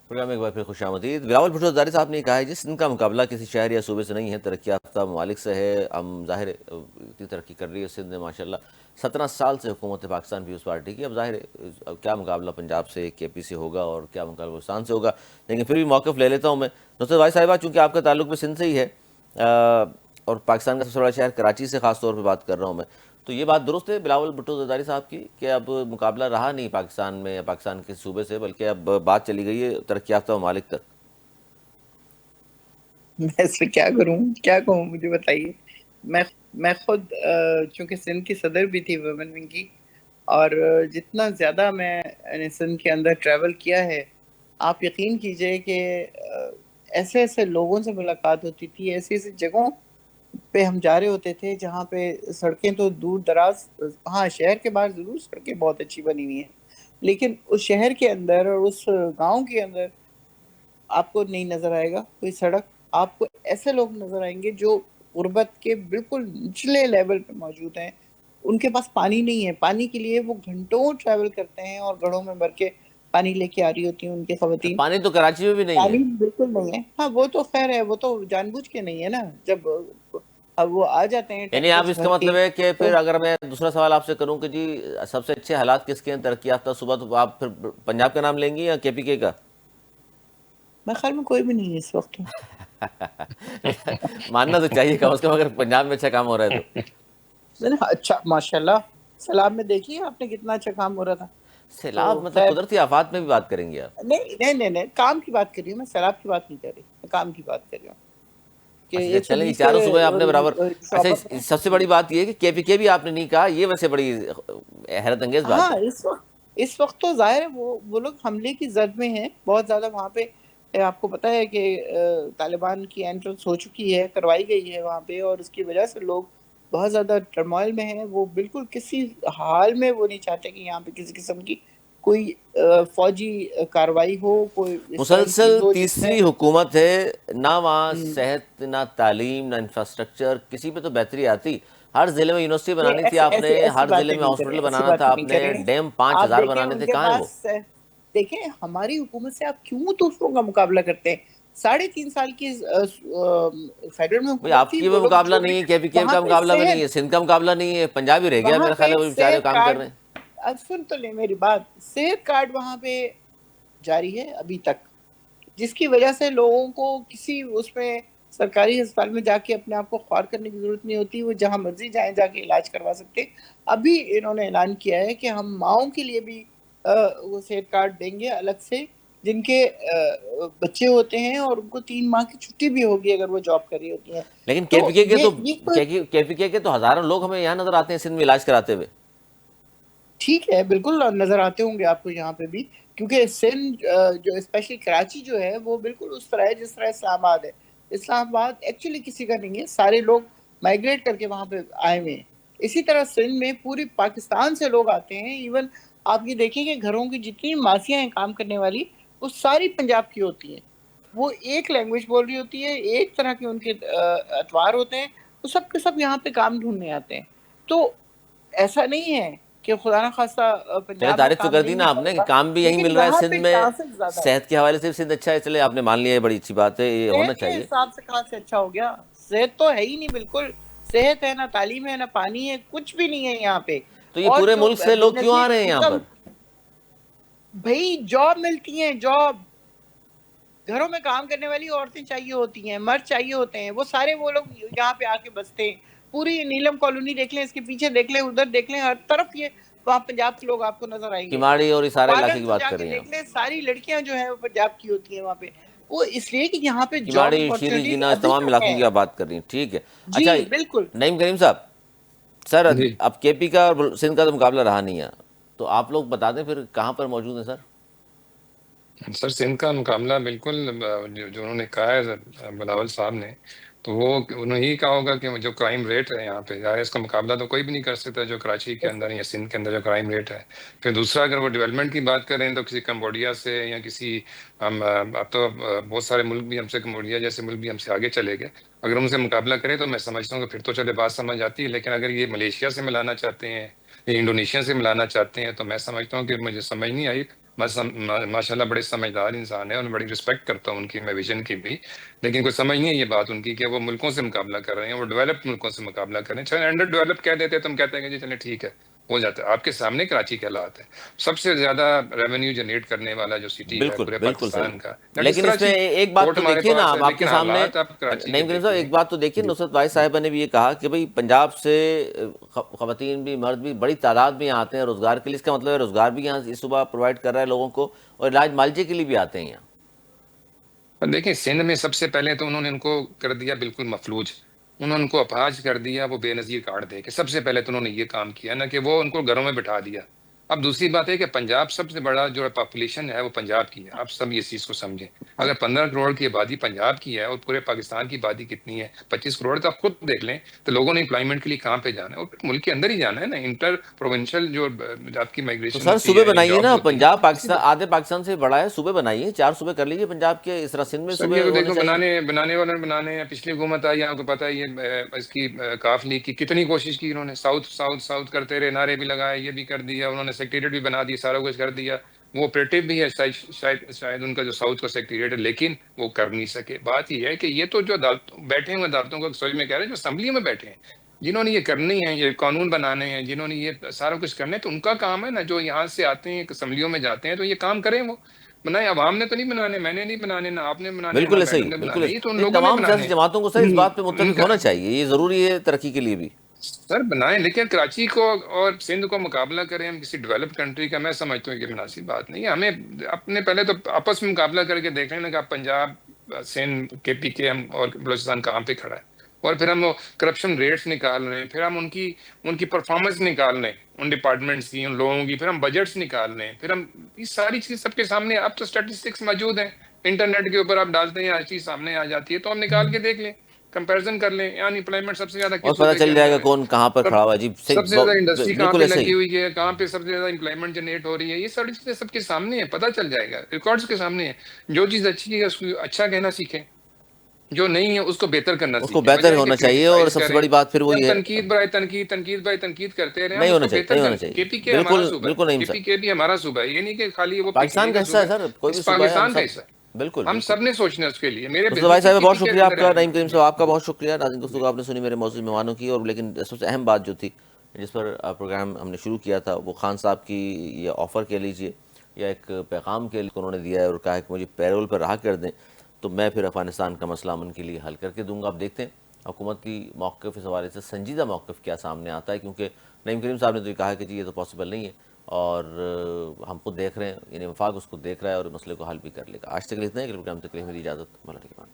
Programme میں ایک بار پھر خوش آمدید. بلاول بھٹو زرداری صاحب نے کہا ہے جس ان کا مقابلہ کسی شہر یا صوبے سے نہیں ہے, ترقی یافتہ ممالک سے ہے. ہم ظاہر اتنی ترقی کر رہی ہے سندھ میں ماشاءاللہ, 17 سال سے حکومت پاکستان پیپلز پارٹی کی. اب ظاہر اب کیا مقابلہ پنجاب سے, کے پی سے ہوگا اور کیا مقابلہ بلوچستان سے ہوگا, لیکن پھر بھی موقف لے لیتا ہوں میں. نصرت بھائی صاحبہ, چونکہ آپ کا تعلق بھی سندھ سے ہی ہے اور پاکستان کا سب سے بڑا شہر کراچی سے خاص طور پہ بات کر رہا ہوں میں, تو یہ بات درست ہے بلاول بھٹو زرداری صاحب کی کہ اب مقابلہ رہا نہیں پاکستان میں یا پاکستان کے صوبے سے, بلکہ اب بات چلی گئی ہے ترقی یافتہ ممالک تک. میں اس سے کیا کروں, کیا کہوں, مجھے بتائیے. میں خود چونکہ سندھ کی صدر بھی تھی ویمن ونگ کی, اور جتنا زیادہ میں سندھ کے اندر ٹریول کیا ہے, آپ یقین کیجئے کہ ایسے ایسے لوگوں سے ملاقات ہوتی تھی, ایسی ایسی جگہوں پہ ہم جا رہے ہوتے تھے جہاں پہ سڑکیں تو دور دراز, ہاں شہر کے باہر ضرور سڑکیں بہت اچھی بنی ہوئی ہیں, لیکن اس شہر کے اندر اور اس گاؤں کے اندر آپ کو نہیں نظر آئے گا کوئی سڑک. آپ کو ایسے لوگ نظر آئیں گے جو غربت کے بالکل نچلے لیول پہ موجود ہیں. ان کے پاس پانی نہیں ہے, پانی کے لیے وہ گھنٹوں ٹریول کرتے ہیں اور گھڑوں میں بھر کے پانی لے کے آ رہی ہوتی ہیں ان کے خواتین. پانی تو کراچی میں بھی نہیں ہے. پانی بالکل نہیں ہے. ہاں وہ تو خیر ہے, وہ تو جان بوجھ کے نہیں ہے نا, جب اب وہ آ جاتے ہیں یعنی آپ ٹینکرز اس کا بھر کے. مطلب ہے کہ تو پھر اگر میں دوسرا سوال آپ سے کروں کہ جی سب سے اچھے حالات کس کے ہیں ترقی یافتہ صوبہ, تو آپ پھر پنجاب کا نام لیں گی یا کے پی کے کا؟ میں خیال میں کوئی بھی نہیں ہے اس وقت. ماننا تو چاہیے کم از کم اگر پنجاب میں اچھا کام ہو رہا ہے تو. اچھا ماشاء اللہ, سیلاب میں دیکھیے آپ نے کتنا اچھا کام ہو رہا تھا. سیلاب تو مطلب خیر, قدرتی آفات میں بھی بات کریں گے آپ؟ نہیں نہیں نہیں نہیں, کام کی بات کر رہی ہوں میں, سیلاب کی بات نہیں کر رہی, میں کام کی بات کر رہی ہوں کہ اچھا چلیں جی, 120 چاروں صوبے آپ نے برابر. اچھا شعبہ میں. سب سے بڑی بات یہ ہے کہ کے پی کے بھی آپ نے نہیں کہا, یہ ویسے بڑی حیرت انگیز بات ہاں ہے. اس وقت تو ظاہر ہے وہ لوگ حملے کی زد میں ہیں بہت زیادہ. وہاں پہ آپ کو پتا ہے کہ طالبان کی انٹرنس ہو چکی ہے, کروائی گئی ہے وہاں پہ, اور اس کی وجہ سے لوگ بہت زیادہ ٹرموائل میں ہیں. وہ بالکل کسی حال میں وہ نہیں چاہتے کہ یہاں پہ کسی قسم کی کوئی فوجی کاروائی ہو, کوئی اس طرح کی چیز مسلسل ہو جس میں تیسری حکومت ہے, نہ وہاں صحت, نہ تعلیم, نہ انفراسٹرکچر, کسی پہ تو بہتری آتی. ہر ضلع میں یونیورسٹی بنانی تھی آپ نے, ایسی ہر ضلع باتیں میں نہیں کریں, ہاسپٹل ایسی بنانا باتیں تھا آپ نہیں نے, کریں. ڈیم آپ 5,000 دیکھیں بنانے ان تھے, کے کہاں ہیں وہ؟ پاس, دیکھیں ہماری حکومت سے آپ کیوں دوسروں کا مقابلہ کرتے ہیں. 3.5 سال کی فیڈرل میں بھئی حکومت آپ تھی, کی بھی وہ لوگ مقابلہ جو بھی نہیں ہے, کے پی کے وہاں کا پہ مقابلہ بھی نہیں ہے, صحت, سندھ کا مقابلہ نہیں ہے, پنجاب ہی رہ گیا وہاں میرا خیال پہ ہے, وہ بیچارے صحت کام کر کارڈ, رہے ہیں. اب سن تو لیں میری بات, صحت کارڈ وہاں پہ جاری ہے ابھی تک, جس کی وجہ سے لوگوں کو کسی اس میں سرکاری ہسپتال میں جا کے اپنے آپ کو خوار کرنے کی ضرورت نہیں ہوتی, وہ جہاں مرضی جائیں جا کے علاج کروا سکتے. ابھی انہوں نے اعلان کیا ہے کہ ہم ماؤں کے لیے بھی وہ صحت کارڈ دیں گے الگ سے, جن کے بچے ہوتے ہیں اور ان کو 3 ماہ کی چھٹی بھی ہوگی اگر وہ جاب کر رہی ہوتی ہیں. لیکن کے تو پی کے کے تو یہ کوئی کے پی کے تو ہزاروں لوگ ہمیں یہاں نظر آتے ہیں سندھ میں علاج کراتے ہوئے. ٹھیک ہے, بالکل نظر آتے ہوں گے آپ کو یہاں پہ بھی, کیونکہ سندھ جو اسپیشلی کراچی جو ہے وہ بالکل اس طرح ہے جس طرح اسلام آباد ہے. اسلام آباد ایکچولی کسی کا نہیں ہے, سارے لوگ مائگریٹ کر کے وہاں پہ آئے ہوئے ہیں. اسی طرح سندھ میں پوری پاکستان سے لوگ آتے ہیں. ایون آپ یہ دیکھیں کہ گھروں کی جتنی ماسیاں ہیں کام کرنے والی, وہ ساری پنجاب کی ہوتی ہیں. وہ ایک لینگویج بول رہی ہوتی ہے, ایک طرح کے ان کے اتوار ہوتے ہیں, وہ سب کے سب یہاں پہ کام ڈھونڈنے آتے ہیں. تو ایسا نہیں ہے کہ خدا نہ خواستہ چلے پنجاب میں تعریف تو کام کر دی نہیں نا آپ ملے نے کہ گا, کام بھی یہیں لیکن مل رہا ہے یہاں پہ سندھ میں, چانسز زیادہ ہے. صحت کے حوالے سے بھی سندھ اچھا ہے, چلے آپ نے مان لیا ہے, بڑی اچھی بات ہے, یہ ہونا صحت کے چاہیے. حساب سے کہاں سے اچھا ہو گیا, صحت تو ہے ہی نہیں بالکل. صحت ہے, نہ تعلیم ہے, نہ پانی ہے, کچھ بھی نہیں ہے یہاں پہ. تو یہ اور پورے جو ملک سے بے لوگ کیوں آ نظیر رہے ہیں یہاں پر؟ انکم, بھائی جاب ملتی ہیں, جاب, گھروں میں کام کرنے والی عورتیں چاہیے ہوتی ہیں, مرد چاہیے ہوتے ہیں, وہ سارے وہ لوگ یہاں پہ آ کے بستے ہیں. پوری نیلم کالونی دیکھ لیں, اس کے پیچھے دیکھ لیں, ادھر دیکھ لیں, ہر طرف یہ وہاں پنجاب کے لوگ آپ کو نظر آئیں گے. کماڑی اور اس سارے علاقے پارلر کی تو بات جا کر کے رہی ہیں آپ؟ دیکھ لیں, ساری لڑکیاں جو ہیں وہ پنجاب کی ہوتی ہیں وہاں پہ. وہ اس لیے کہ یہاں پہ جاب کماڑی, شیری, اپارچونیٹیز جینا, اس ابھی تمام تک علاقوں ہیں. کی آپ بات کر رہی ہیں, ٹھیک ہے. جی اچھا بالکل. نعیم کریم صاحب, سر جی اب کے پی کا اور سندھ کا تو مقابلہ رہا نہیں ہے, تو آپ لوگ بتا دیں پھر کہاں پر موجود ہیں سر؟ سر, سندھ کا مقابلہ بالکل جو انہوں نے کہا ہے بلاول صاحب نے, تو وہ انہوں نے ہی کہا ہوگا کہ جو کرائم ریٹ ہے یہاں پہ, ظاہر ہے اس کا مقابلہ تو کوئی بھی نہیں کر سکتا جو کراچی کے اندر یا سندھ کے اندر جو کرائم ریٹ ہے. پھر دوسرا, اگر وہ ڈیولپمنٹ کی بات کریں تو کسی کمبوڈیا سے یا کسی, اب تو بہت سارے ملک بھی ہم سے, کمبوڈیا جیسے ملک بھی ہم سے آگے چلے گئے, اگر ہم سے مقابلہ کریں تو میں سمجھتا ہوں کہ پھر تو چلے بات سمجھ آتی ہے. لیکن اگر یہ ملیشیا سے ملانا چاہتے ہیں یا انڈونیشیا سے ملانا چاہتے ہیں تو میں سمجھتا ہوں کہ مجھے سمجھ نہیں آئی ماشاءاللہ بڑے سمجھدار انسان ہے اور بڑی رسپیکٹ کرتا ہوں ان کی، میں ویژن کی بھی، لیکن کوئی سمجھ نہیں ہے یہ بات ان کی کہ وہ ملکوں سے مقابلہ کر رہے ہیں، وہ ڈیولپڈ ملکوں سے مقابلہ کر رہے ہیں. چلے انڈر ڈیولپ کہہ دیتے ہیں، تم کہتے ہیں کہ جی چلے ٹھیک ہے ہو جاتا ہے. آپ کے سامنے کراچی کے حالات ہے، سب سے زیادہ ریونیو جنریٹ کرنے والا جو سٹی ہے بالکل پورے بالکل صحیح. پاکستان کا، دیٹ از لیکن اس میں کراچی. ایک بات پورٹ تو ہمارے دیکھیے نا، پاس ہے، اب آپ کے لیکن سامنے حالات آپ کراچی کے نعیم کریم صاحب ایک دیکھیں. بات تو دیکھیے، جی نصرت وائس صاحبہ نے بھی یہ کہا کہ بھئی پنجاب سے خواتین بھی مرد بھی بڑی تعداد میں یہاں آتے ہیں روزگار کے لیے. اس کا مطلب ہے روزگار بھی یہاں اس صوبہ پرووائڈ کر رہا ہے لوگوں کو، اور علاج معالجے کے لیے بھی آتے ہیں یہاں. اور دیکھیں سندھ میں سب سے پہلے تو انہوں نے ان کو کر دیا بالکل مفلوج، انہوں نے ان کو اپاہج کر دیا، وہ بے نظیر کارڈ دے کے. سب سے پہلے تو انہوں نے یہ کام کیا نا کہ وہ ان کو گھروں میں بٹھا دیا. اب دوسری بات ہے کہ پنجاب سب سے بڑا جو پاپولیشن ہے وہ پنجاب کی ہے. آپ سب اس چیز کو سمجھیں، اگر 15 کروڑ کی آبادی پنجاب کی ہے اور پورے پاکستان کی آبادی کتنی ہے 25 کروڑ، تو آپ خود دیکھ لیں تو لوگوں نے امپلائمنٹ کے لیے کہاں پہ جانا ہے، اور ملک کے اندر ہی جانا ہے نا. انٹر پروونشل جو آپ کی تو مائگریشن سر ہوتی صوبے ہے یا بنائیے نا، جابز ہوتی ہیں پنجاب اسی پاکستان آدھے پاکستان سے بڑا ہے، صوبے بنائیے، 4 صوبے کر لیجیے پنجاب کے. اس طرح سندھ میں سر صوبے یہ تو ہونے دیکھو چاہیے. بنانے والوں نے بنانے ہیں. پچھلی حکومت آئی آپ کو پتہ ہے یہ اس کی کاف لیگ کی کتنی کوشش کی انہوں نے، ساؤتھ ساؤتھ ساؤتھ کرتے رہے، نعرے بھی لگائے، یہ بھی کر دیا انہوں نے، سیکریٹریٹ بھی بنا دی، سارا کچھ کر دیا. وہ آپریٹو بھی ہے شاید ان کا جو ساؤتھ کا سیکریٹریٹ ہے، لیکن وہ کر نہیں سکے. بات یہ ہے کہ یہ تو جو بیٹھے ہوئے عدالتوں کو سوچ میں کہہ رہے ہیں، جو اسمبلیوں میں بیٹھے ہیں، جنہوں نے یہ کرنی ہے، یہ قانون بنانے ہیں، جنہوں نے یہ سارا کچھ کرنا ہے، تو ان کا کام ہے نا. جو یہاں سے آتے ہیں اسمبلیوں میں جاتے ہیں تو یہ کام کریں، وہ بنائے. عوام نے تو نہیں بنانے، میں نے نہیں بنانے، نہ آپ نے بنانے، نہ بالکل ایسا ہی، میڈم نے بالکل بنانے، ایسا. یہ تو ان نہیں، لوگوں نے تمام سیاسی بنانے جماعتوں کو سر اس بات پہ ہیں. ان متفق کا ہونا چاہیے، یہ ضروری ہے ترقی کے لیے بھی. سر بنائیں، لیکن کراچی کو اور سندھ کو مقابلہ کریں ہم کسی ڈیولپ کنٹری کا، میں سمجھتا ہوں کہ مناسب بات نہیں ہے. ہمیں اپنے پہلے تو آپس میں مقابلہ کر کے دیکھ لینا کہ آپ پنجاب، سندھ، کے پی کے ہم اور بلوچستان کہاں پہ کھڑا ہے، اور پھر ہم وہ کرپشن ریٹس نکال رہے ہیں، پھر ہم ان کی پرفارمنس نکال رہے ہیں ان ڈپارٹمنٹس کی، ان لوگوں کی، پھر ہم بجٹس نکال رہے ہیں، پھر ہم یہ ساری چیز سب کے سامنے. اب تو اسٹیٹسٹکس موجود ہیں انٹرنیٹ کے اوپر، آپ ڈالتے ہیں ہر چیز سامنے آ جاتی ہے، تو ہم نکال کے دیکھ لیں، کمپیرزن کر لیں. یعنی امپلائمنٹ سب سے زیادہ اور کس پتہ صوبے کے چل جائے اندر گا ہے، کون کہاں پر سب کھڑا ہوا ہے. جی صحیح، سب سے زیادہ انڈسٹری کہاں بالکل پہ ایسا ہی. لگی ہوئی ہے، کہاں پہ سب سے زیادہ امپلائمنٹ جنریٹ ہو رہی ہے. یہ ساری چیزیں سب کے سامنے ہیں، پتہ چل جائے گا، ریکارڈز کے سامنے ہیں. جو چیز اچھی ہے اس کو اچھا کہنا سیکھیں، جو نہیں ہے اس کو بہتر کرنا اس کو سیکھیں. بہتر بجائے کہ ہونا چاہیے، اور کرٹیسائز سب سے کریں بڑی بات پھر یا ہم وہی ہے، تنقید برائے تنقید، تنقید برائے تنقید کرتے رہیں، ہم نہیں اس ہونا کو چاہیے، بہتر نہیں ہونا کریں. چاہیے. کے پی کے ہمارا بالکل صوبہ ہے، بالکل نہیں کے سر، پی کے بھی ہمارا صوبہ ہے. یہ نہیں کہ خالی وہ پی ٹی پاکستان آئی کا کا حصہ صوبہ ہے سر، ہے، کوئی بھی اس صوبہ ہے، ہم پاکستان کا سب. حصہ ہے. بالکل ہم بالکل. سب نے سوچنا ہے اس کے لیے. میرے مصطفیٰ بھائی بزنس بھی صاحب کے بہت پی کے شکریہ کے آپ اندر کا، ہے. نعیم کریم صاحب آپ کا بہت شکریہ. ناظرین دوستوں جی کو آپ نے سنی میرے موضوع مہمانوں کی، اور لیکن سب سے اہم بات جو تھی جس پر پروگرام ہم نے شروع کیا تھا، وہ خان صاحب کی یہ آفر کہہ لیجئے یا ایک پیغام کے لیے انہوں نے دیا ہے، اور کہا ہے کہ مجھے پیرول پر رہا کر دیں تو میں پھر افغانستان کا مسئلہ امن کے لیے حل کر کے دوں گا. اب دیکھتے ہیں حکومت کی موقف اس حوالے سے سنجیدہ موقف کیا سامنے آتا ہے، کیونکہ نعیم کریم صاحب نے تو یہ کہا کہ جی یہ تو پاسبل نہیں ہے، اور ہم خود دیکھ رہے ہیں، یعنی وفاق اس کو دیکھ رہا ہے اور مسئلے کو حل بھی کر لے گا. آج تک اتنا ہے کہ پروگرام تک میری اجازت، مولا کے بعد.